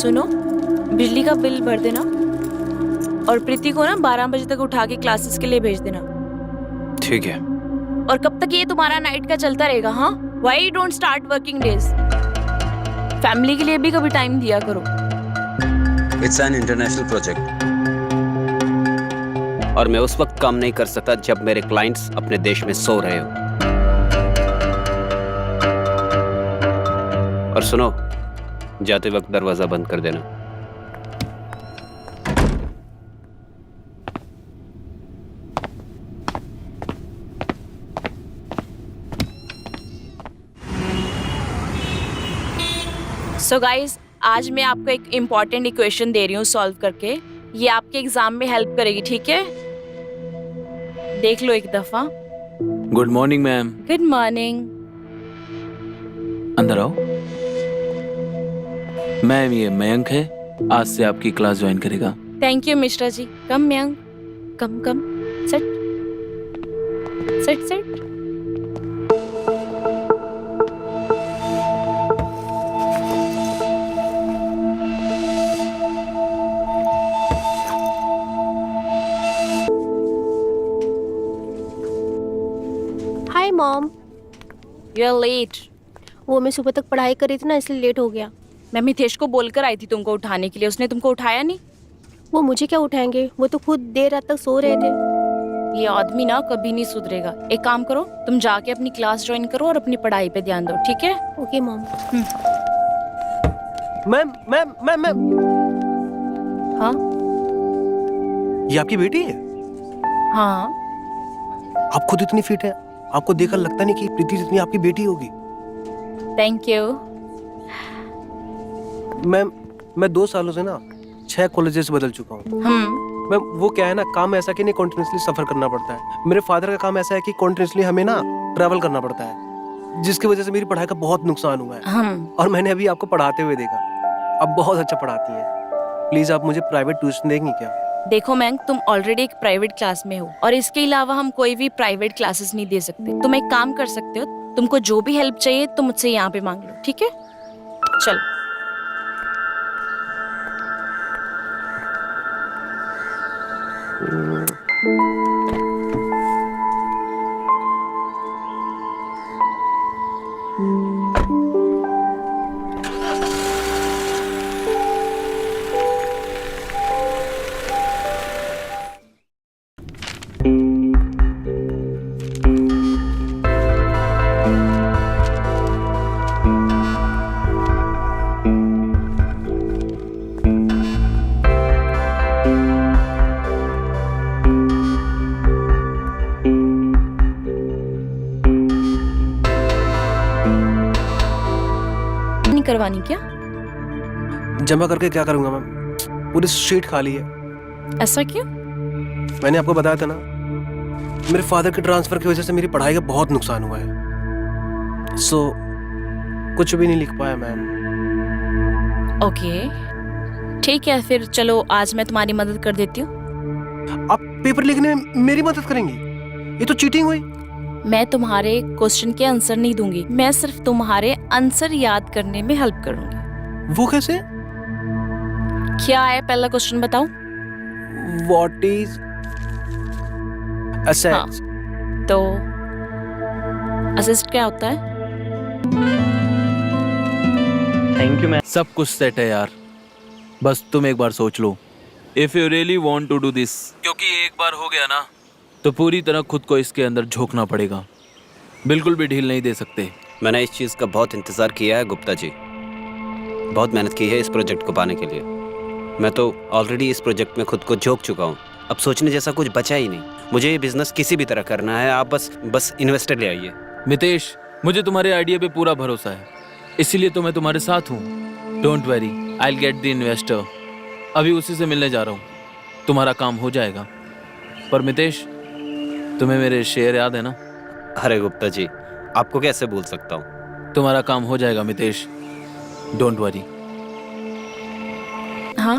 सुनो, बिजली का बिल भर देना और प्रीति को ना 12 बजे तक उठा के क्लासेस के लिए भेज देना। ठीक है। और कब तक ये तुम्हारा नाइट का चलता रहेगा? हाँ, why don't start working days? Family के लिए भी कभी टाइम दिया करो। इट्स एन इंटरनेशनल प्रोजेक्ट और मैं उस वक्त काम नहीं कर सकता जब मेरे क्लाइंट्स अपने देश में सो रहे हो। और सुनो, जाते वक्त दरवाजा बंद कर देना। सो गाइस, आज मैं आपको एक इम्पॉर्टेंट इक्वेशन दे रही हूँ सॉल्व करके। ये आपके एग्जाम में हेल्प करेगी, ठीक है? देख लो एक दफा। Good morning ma'am. Good morning. अंदर आओ। मैम, ये मयंक है, आज से आपकी क्लास ज्वाइन करेगा। Thank you Mishra ji. Come Mayank, come come. Sit sit sit. Hi mom. You are late. वो मैं सुबह तक पढ़ाई कर रही थी ना, इसलिए लेट हो गया। मैं मितेश को बोलकर आई थी तुमको उठाने के लिए, उसने तुमको उठाया नहीं। वो मुझे क्या उठाएंगे, वो तो खुद देर रात तक सो रहे थे। ये आदमी ना कभी नहीं सुधरेगा। एक काम करो, तुम जाके अपनी क्लास ज्वाइन करो और अपनी पढ़ाई पे ध्यान दो, ठीक है? Okay mom. Ma'am ma'am ma'am ma'am, हाँ ये आपकी बेटी है? हाँ। आप खुद इतनी फिट है, आपको देखकर लगता नहीं कि प्रीति जितनी आपकी बेटी होगी। Thank you. मैम, मैं 2 सालों से ना 6 कॉलेजेस बदल चुका हूँ। मैम, वो क्या है ना, काम ऐसा कि नहीं कंटिन्यूसली सफर करना पड़ता है। मेरे फादर का काम ऐसा है कि कंटिन्यूसली हमें ना ट्रैवल करना पड़ता है, जिसकी वजह से मेरी पढ़ाई का बहुत नुकसान हुआ है। और मैंने अभी आपको पढ़ाते हुए देखा, आप बहुत अच्छा पढ़ाती हैं। प्लीज आप मुझे प्राइवेट ट्यूशन देंगी क्या? देखो मैंक, तुम ऑलरेडी एक प्राइवेट क्लास में हो और इसके अलावा हम कोई भी प्राइवेट क्लासेस नहीं दे सकते। तुम एक काम कर सकते हो, तुमको जो भी हेल्प चाहिए तुम मुझसे यहाँ पे मांग लो, ठीक है? चलो। नहीं करवानी क्या? जमा करके क्या करूंगा मैम, पूरी शीट खाली है। ऐसा क्यों? मैंने आपको बताया था ना, मेरे फादर के ट्रांसफर की वजह से मेरी पढ़ाई का बहुत नुकसान हुआ है। कुछ भी नहीं लिख पाया मैम। ओके, ठीक है, फिर चलो आज मैं तुम्हारी मदद कर देती हूँ। आप पेपर लिखने में मेरी मदद करेंगी? ये तो चीटिंग हुई। मैं तुम्हारे क्वेश्चन के आंसर नहीं दूंगी, मैं सिर्फ तुम्हारे आंसर याद करने में हेल्प करूंगी। वो कैसे? क्या है पहला क्वेश्चन बताओ? What is assets? हाँ, तो असिस्ट क्या होता है? Thank you ma'am. सब कुछ सेट है यार, बस तुम एक बार सोच लो। If you really want to do this, क्योंकि एक बार हो गया ना तो पूरी तरह खुद को इसके अंदर झोंकना पड़ेगा, बिल्कुल भी ढील नहीं दे सकते। मैंने इस चीज़ का बहुत इंतज़ार किया है गुप्ता जी, बहुत मेहनत की है इस प्रोजेक्ट को पाने के लिए। मैं तो ऑलरेडी इस प्रोजेक्ट में खुद को झोंक चुका हूँ, अब सोचने जैसा कुछ बचा ही नहीं। मुझे ये बिजनेस किसी भी तरह करना है, आप बस इन्वेस्टर ले आइए। मितेश, मुझे तुम्हारे आइडिया पे पूरा भरोसा है, इसीलिए तो मैं तुम्हारे साथ हूँ। Don't worry, I will get the investor. अभी उसी से मिलने जा रहा हूँ, तुम्हारा काम हो जाएगा। पर मितेश, तुम्हें मेरे शेयर याद है ना? अरे गुप्ता जी, आपको कैसे भूल सकता हूँ। तुम्हारा काम हो जाएगा मितेश, डोंट वरी। हाँ,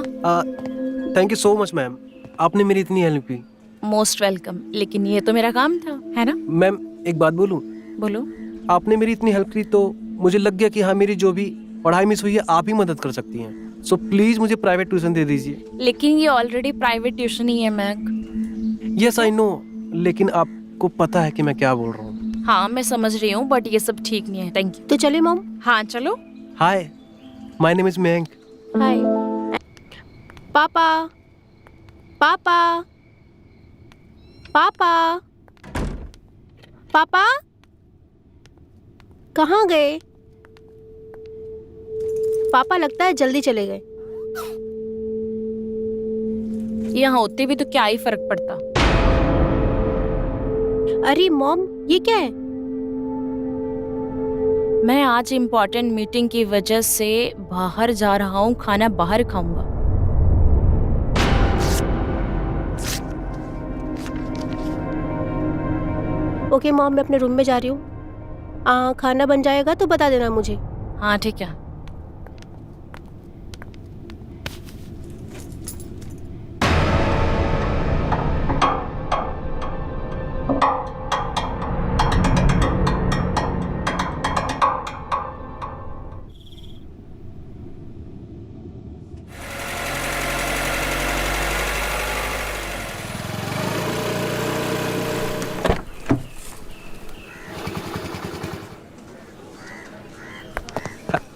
thank you so much ma'am, आपने मेरी इतनी हेल्प की। Most welcome. लेकिन ये तो मेरा काम था, है ना? मैम, एक बात बोलूं? बोलो। आपने मेरी इतनी हेल्प की तो मुझे लग गया कि हाँ, मेरी जो भी पढ़ाई मिस हुई है आप ही मदद कर सकती हैं। सो प्लीज मुझे प्राइवेट ट्यूशन दे दीजिए। लेकिन ये ऑलरेडी प्राइवेट ट्यूशन ही है मैक। यस आई नो, लेकिन आपको पता है कि मैं क्या बोल रहा हूँ। हाँ मैं समझ रही हूँ, बट ये सब ठीक नहीं है। Thank you. तो चले मॉम। हाँ चलो। हाय, माय नेम इज मयंक। हाय पापा, पापा, पापा, पापा कहाँ गए? पापा लगता है जल्दी चले गए। यहाँ होते भी तो क्या ही फर्क पड़ता। अरे मॉम ये क्या है? मैं आज इम्पोर्टेंट मीटिंग की वजह से बाहर जा रहा हूँ, खाना बाहर खाऊंगा। ओके मॉम, मैं अपने रूम में जा रही हूँ। खाना बन जाएगा तो बता देना मुझे। हाँ ठीक है।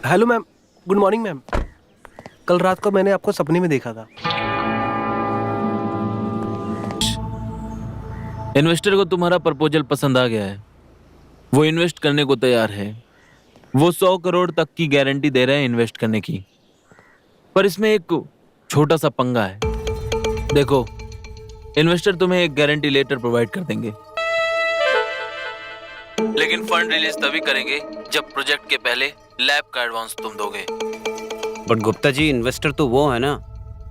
Hello ma'am, good morning ma'am. कल रात को मैंने आपको सपने में देखा था। इन्वेस्टर को तुम्हारा प्रपोजल पसंद आ गया है, वो इन्वेस्ट करने को तैयार है। वो 100 करोड़ तक की गारंटी दे रहे हैं इन्वेस्ट करने की, पर इसमें एक छोटा सा पंगा है। देखो, इन्वेस्टर तुम्हें एक गारंटी लेटर प्रोवाइड कर देंगे, लेकिन फंड रिलीज तभी करेंगे जब प्रोजेक्ट के पहले लैब का एडवांस तुम दोगे। बट गुप्ता जी, इन्वेस्टर तो वो है ना,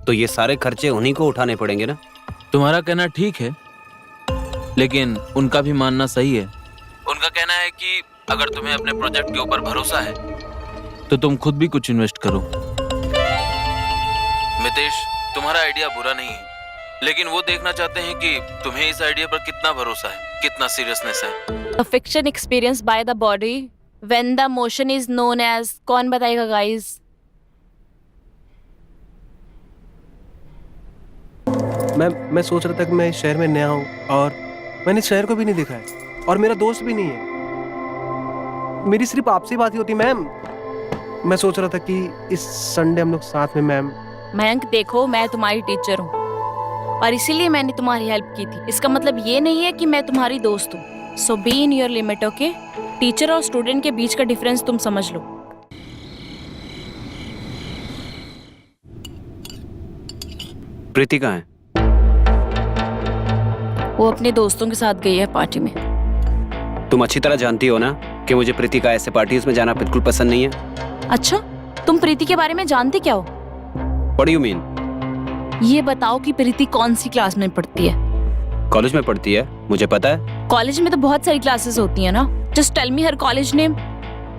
तो ये सारे खर्चे उन्हीं को उठाने पड़ेंगे ना। तुम्हारा कहना ठीक है, लेकिन उनका भी मानना सही है। उनका कहना है कि अगर तुम्हें अपने प्रोजेक्ट के ऊपर भरोसा है तो तुम खुद भी कुछ इन्वेस्ट करो। मितेश, तुम्हारा आइडिया बुरा नहीं है, लेकिन वो देखना चाहते हैं कि तुम्हें इस आइडिया पर कितना भरोसा है, कितना सीरियसनेस है। A fiction experienced by the body when the motion is known as, कौन बताएगा गाइस? मैं सोच रहा था कि मैं इस शहर में नया हूँ और मैंने इस शहर को भी नहीं देखा है और मेरा दोस्त भी नहीं है। मेरी सिर्फ आपसे ही बात ही होती मैम। मैं सोच रहा था कि इस संडे हम लोग साथ में मैम। मयंक देखो, मैं तुम्हारी टीचर हूँ और इसीलिए मैंने तुम्हारी हेल्प की थी। इसका मतलब ये नहीं है कि मैं तुम्हारी दोस्त हूँ। So be in your limit, okay? Teacher और स्टूडेंट के बीच का डिफरेंस तुम समझ लो। प्रीति कहाँ है? वो अपने दोस्तों के साथ गई है पार्टी में। तुम अच्छी तरह जानती हो ना कि मुझे प्रीति का ऐसे पार्टीज में जाना बिल्कुल पसंद नहीं है। अच्छा, तुम प्रीति के बारे में जानते क्या हो? What do you mean? ये बताओ कि प्रीति कौन सी क्लास में पढ़ती है? कॉलेज में पढ़ती है, मुझे पता है। कॉलेज में तो बहुत सारी क्लासेस होती है ना। जस्ट टेल मी हर कॉलेज नेम।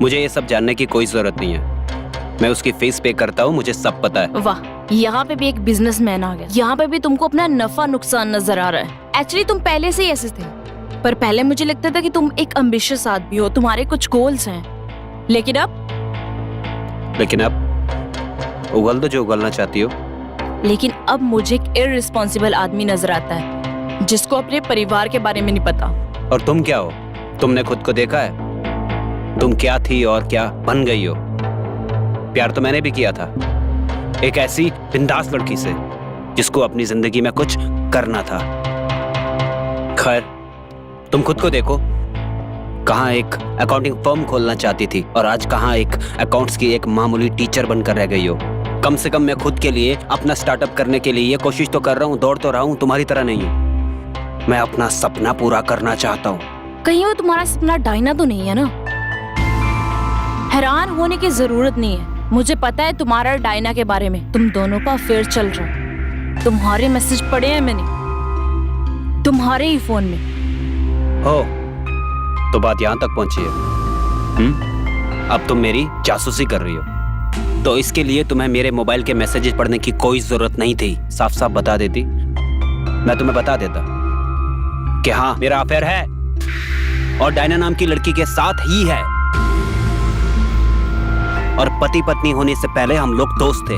मुझे ये सब जानने की कोई जरूरत नहीं है। मैं उसकी फीस पे करता हूँ, मुझे सब पता है। वाह, यहाँ पे भी एक बिजनेसमैन आ गया। यहाँ पे भी तुमको अपना नफा नुकसान नजर आ रहा है। एक्चुअली तुम पहले से ही ऐसे थे, पर पहले मुझे लगता था कि तुम एक एम्बिशियस आदमी हो, तुम्हारे कुछ गोल्स हैं। लेकिन अब उगल दो जो उगलना चाहती हो। लेकिन अब मुझे एक इररिस्पॉन्सिबल आदमी नजर आता है जिसको अपने परिवार के बारे में नहीं पता। और तुम क्या हो? तुमने खुद को देखा है? तुम क्या थी और क्या बन गई हो? प्यार तो मैंने भी किया था, एक ऐसी बिंदास लड़की से जिसको अपनी जिंदगी में कुछ करना था। खैर, तुम खुद को देखो, कहाँ एक अकाउंटिंग फर्म खोलना चाहती थी और आज कहाँ एक अकाउंट्स की एक मामूली टीचर बनकर रह गई हो। कम से कम मैं खुद के लिए अपना स्टार्टअप करने के लिए ये कोशिश तो कर रहा हूँ, दौड़ तो रहा हूँ, तुम्हारी तरह नहीं है। मैं अपना सपना पूरा करना चाहता हूँ। कहीं वो तुम्हारा सपना डायना तो नहीं है ना? हैरान होने की जरूरत नहीं है, मुझे पता है तुम्हारा डायना के बारे में। तुम दोनों का अफेयर चल रहा है। तुम्हारे मैसेज पढ़े हैं मैंने, तुम्हारे ही फोन में। हो तो बात यहाँ तक पहुंची है। अब तुम मेरी जासूसी कर रही हो, तो इसके लिए तुम्हें मेरे मोबाइल के मैसेजेस पढ़ने की कोई जरूरत नहीं थी। साफ साफ बता देती, मैं तुम्हें बता देता कि हाँ, मेरा अफेयर है और डायना नाम की लड़की के साथ ही है। और पति पत्नी होने से पहले हम लोग दोस्त थे।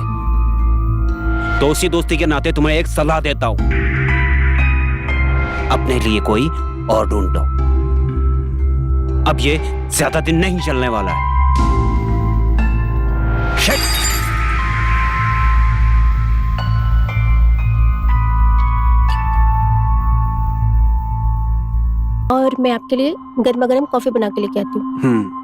तो उसी दोस्ती के नाते तुम्हें एक सलाह देता हूं, अपने लिए कोई और ढूंढ लो। अब ये ज्यादा दिन नहीं चलने वाला है। Shit! और मैं आपके लिए गर्मा गर्म कॉफी बना के लेके आती हूँ।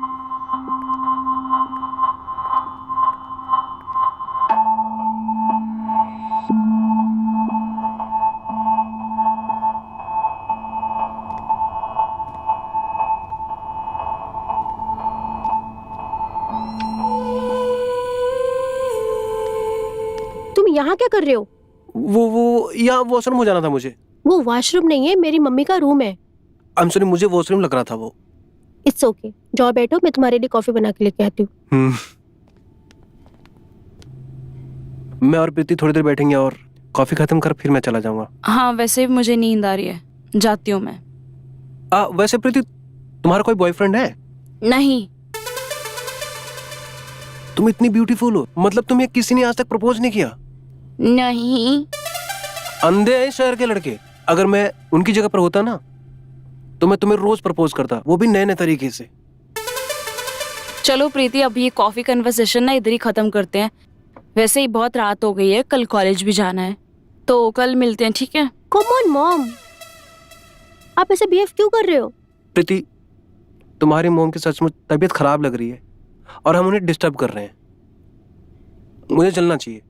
तुम यहाँ क्या कर रहे हो? वो यहाँ वॉशरूम हो जाना था मुझे। वो वॉशरूम नहीं है, मेरी मम्मी का रूम है। आई एम सॉरी, मुझे वॉशरूम लग रहा था वो। इट्स ओके, जाओ बैठो, मैं तुम्हारे लिए कॉफी बना के लेके आती हूँ। मैं और प्रीति थोड़ी देर बैठेंगे और कॉफी खत्म कर फिर मैं चला जाऊंगा। हाँ, वैसे भी मुझे नींद आ रही है, जाती हूँ मैं। वैसे प्रीति, तुम्हारा कोई बॉयफ्रेंड है? नहीं। तुम इतनी ब्यूटीफुल हो, मतलब तुम्हें किसी ने आज तक प्रपोज नहीं किया? नहीं। अंधे हैं शहर के लड़के। अगर मैं उनकी जगह पर होता ना तो मैं तुम्हें रोज प्रपोज करता, वो भी नए नए तरीके से। चलो प्रीति, अब ये कॉफी कन्वर्सेशन ना इधर ही खत्म करते हैं। वैसे ही बहुत रात हो गई है, कल कॉलेज भी जाना है, तो कल मिलते हैं, ठीक है? कम ऑन मॉम, आप ऐसे बिहेव क्यों कर रहे हो? प्रीति, तुम्हारी मोम की सचमुच तबीयत खराब लग रही है और हम उन्हें डिस्टर्ब कर रहे हैं। मुझे चलना चाहिए।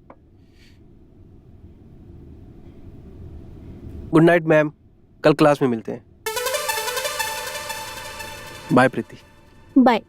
गुड नाइट मैम, कल क्लास में मिलते हैं। बाय प्रीति। बाय।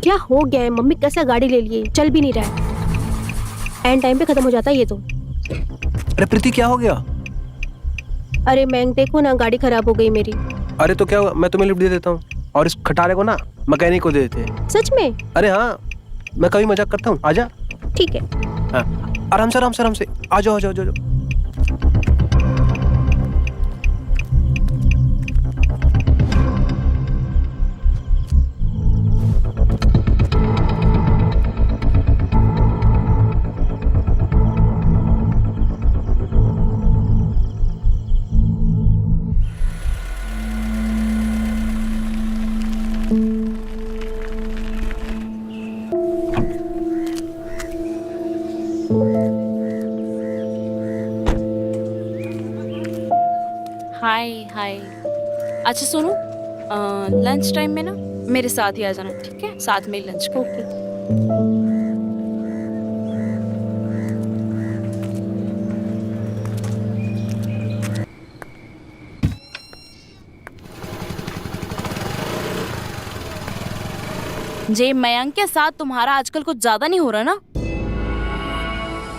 क्या हो गया है? मम्मी कैसा गाड़ी ले लिए, चल भी नहीं रहा है। एंड टाइम पे खत्म हो जाता है ये तो। अरे प्रीति, क्या हो गया? अरे मैंग, देखो ना, गाड़ी खराब हो गई मेरी। अरे तो क्या हुआ, मैं तुम्हें लिफ्ट दे देता हूँ और इस खटारे को ना मैकेनिक को दे देते हैं। सच में? अरे हाँ, मैं कभी मजाक करता हूँ। आजा। ठीक है। हाँ, आराम से आराम से आराम से। आ जाओ आ जाओ आ जाओ। हाय हाय। अच्छा सुनो, लंच टाइम में ना मेरे साथ ही आ जाना, ठीक है? साथ में ही लंच करो। ओके। जे मयंक के साथ तुम्हारा आजकल कुछ ज्यादा नहीं हो रहा ना?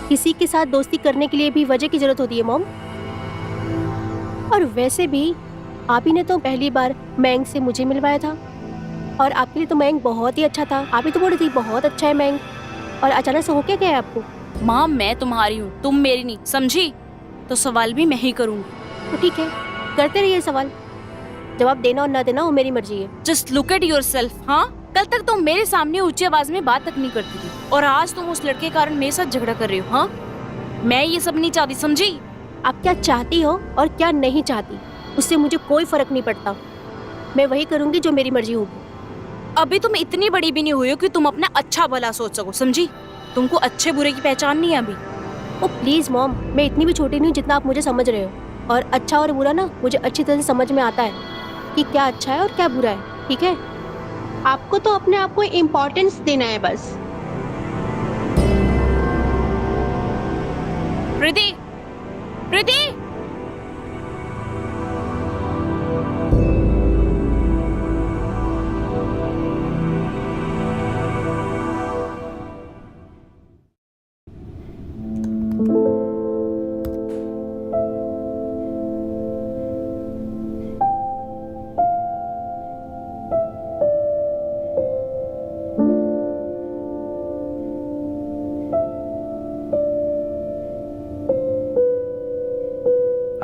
किसी के साथ दोस्ती करने के लिए भी वजह की जरूरत होती है मॉम। और वैसे भी आप ही ने तो पहली बार मैंग से मुझे मिलवाया था, और आपके लिए तो मैंग बहुत ही अच्छा था। आप ही तो बोल रही थी बहुत अच्छा है मैंग, और अचानक से हो क्या गया है आपको? माँ, मैं तुम्हारी हूँ, तुम मेरी नहीं, समझी? तो सवाल भी मैं ही करूंगी। तो ठीक है, करते रहिए सवाल। जवाब देना और ना देना वो मेरी मर्जी है। Just look at yourself. हाँ, कल तक तुम मेरे सामने ऊंची आवाज में बात तक नहीं करती थी, और आज तुम उस लड़के के कारण मेरे साथ झगड़ा कर रही हो। हाँ, मैं ये सब नहीं चाहती, समझी? आप क्या चाहती हो और क्या नहीं चाहती, उससे मुझे कोई फर्क नहीं पड़ता। मैं वही करूंगी जो मेरी मर्जी होगी। अभी तुम इतनी बड़ी भी नहीं हुई हो कि तुम अपना अच्छा भला सोच सको, समझी? तुमको अच्छे बुरे की पहचान नहीं है अभी। ओ प्लीज मॉम, मैं इतनी भी छोटी नहीं हूँ जितना आप मुझे समझ रहे हो। और अच्छा और बुरा ना मुझे अच्छी तरह से समझ में आता है कि क्या अच्छा है और क्या बुरा है, ठीक है? आपको तो अपने आप को इम्पोर्टेंस देना है बस। प्रीति, प्रीति,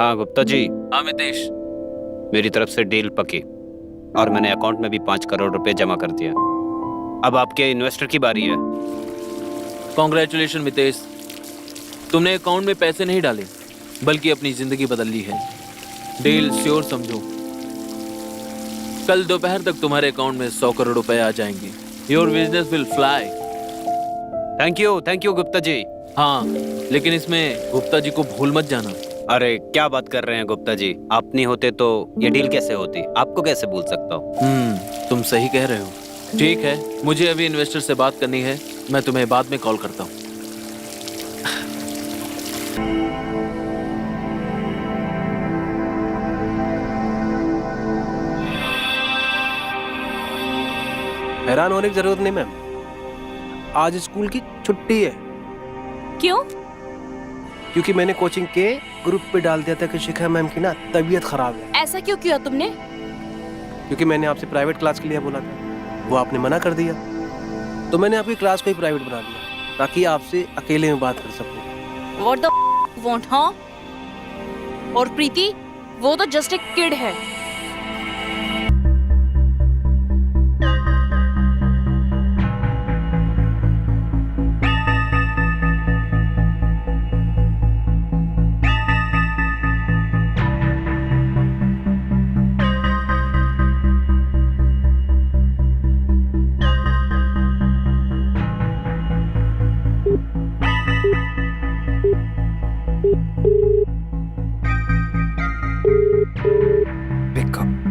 हाँ गुप्ता जी, हाँ मितेश, मेरी तरफ से डील पक्की और मैंने अकाउंट में भी 5 करोड़ रुपए जमा कर दिया। अब आपके इन्वेस्टर की बारी है। कॉन्ग्रेचुलेशन मितेश, तुमने अकाउंट में पैसे नहीं डाले बल्कि अपनी जिंदगी बदल ली है। डील श्योर समझो, कल दोपहर तक तुम्हारे अकाउंट में 100 करोड़ रुपए आ जाएंगे। Your business will fly. Thank you Gupta ji. हाँ, लेकिन इसमें गुप्ता जी को भूल मत जाना। अरे क्या बात कर रहे हैं गुप्ता जी, आप नहीं होते तो ये डील कैसे होती, आपको कैसे भूल सकता हूँ। तुम सही कह रहे हो। ठीक है, मुझे अभी इन्वेस्टर से बात करनी है, मैं तुम्हें बाद में कॉल करता हूँ। हैरान होने की जरूरत नहीं मैम, आज स्कूल की छुट्टी है क्यों? क्योंकि मैंने कोचिंग के ग्रुप पे डाल दिया था कि शिखा मैम की ना तबीयत खराब है। ऐसा क्यों किया तुमने? क्योंकि मैंने आपसे प्राइवेट क्लास के लिए बोला था, वो आपने मना कर दिया, तो मैंने आपकी क्लास को ही प्राइवेट बना दिया ताकि आपसे अकेले में बात कर सकूं। What the want, हाँ? और प्रीति, वो तो जस्ट एक किड है।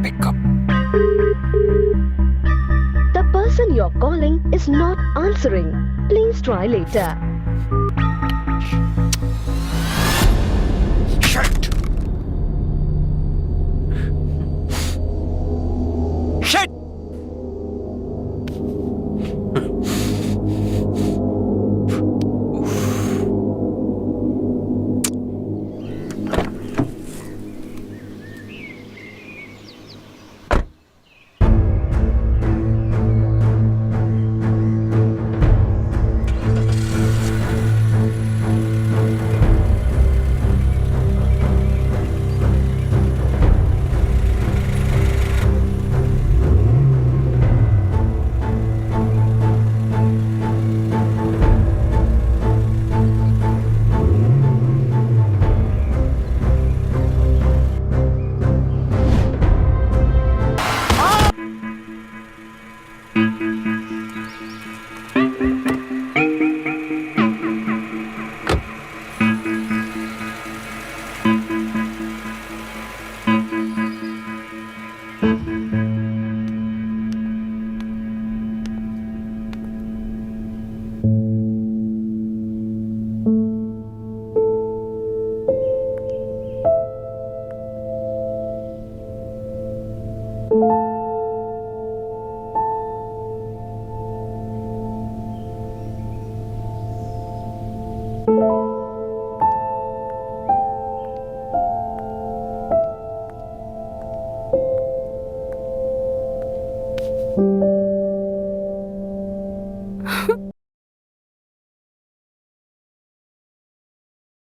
Pick up. The person you're calling is not answering. Please try later. Shit!